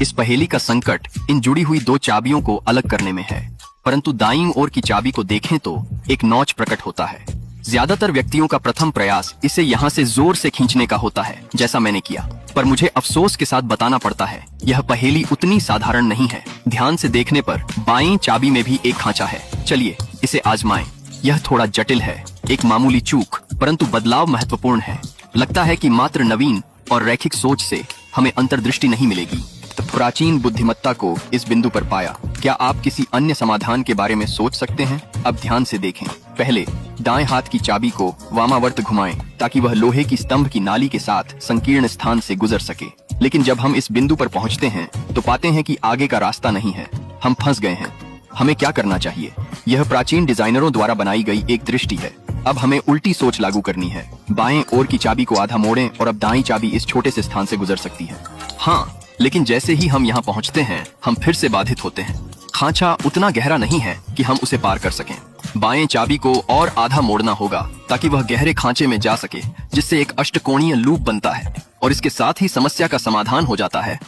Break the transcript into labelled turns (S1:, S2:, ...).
S1: इस पहेली का संकट इन जुड़ी हुई दो चाबियों को अलग करने में है, परंतु दाईं ओर की चाबी को देखें तो एक नॉच प्रकट होता है। ज्यादातर व्यक्तियों का प्रथम प्रयास इसे यहाँ से जोर से खींचने का होता है, जैसा मैंने किया, पर मुझे अफसोस के साथ बताना पड़ता है यह पहेली उतनी साधारण नहीं है। ध्यान से देखने पर बाईं चाबी में भी एक खांचा है। चलिए इसे आजमाएं। यह थोड़ा जटिल है, एक मामूली चूक, परंतु बदलाव महत्वपूर्ण है। लगता है कि मात्र नवीन और रैखिक सोच से हमें अंतर्दृष्टि नहीं मिलेगी। प्राचीन बुद्धिमत्ता को इस बिंदु पर पाया। क्या आप किसी अन्य समाधान के बारे में सोच सकते हैं? अब ध्यान से देखें। पहले दाएं हाथ की चाबी को वामावर्त घुमाएं ताकि वह लोहे की स्तंभ की नाली के साथ संकीर्ण स्थान से गुजर सके। लेकिन जब हम इस बिंदु पर पहुंचते हैं तो पाते हैं कि आगे का रास्ता नहीं है। हम फंस गए हैं। हमें क्या करना चाहिए? यह प्राचीन डिजाइनरों द्वारा बनाई गई एक दृष्टि है। अब हमें उल्टी सोच लागू करनी है। बाएं ओर की चाबी को आधा मोड़ें और अब दाईं चाबी इस छोटे से स्थान से गुजर सकती है। हाँ, लेकिन जैसे ही हम यहाँ पहुँचते हैं हम फिर से बाधित होते हैं। खांचा उतना गहरा नहीं है कि हम उसे पार कर सकें। बाएं चाबी को और आधा मोड़ना होगा ताकि वह गहरे खांचे में जा सके, जिससे एक अष्टकोणीय लूप बनता है और इसके साथ ही समस्या का समाधान हो जाता है।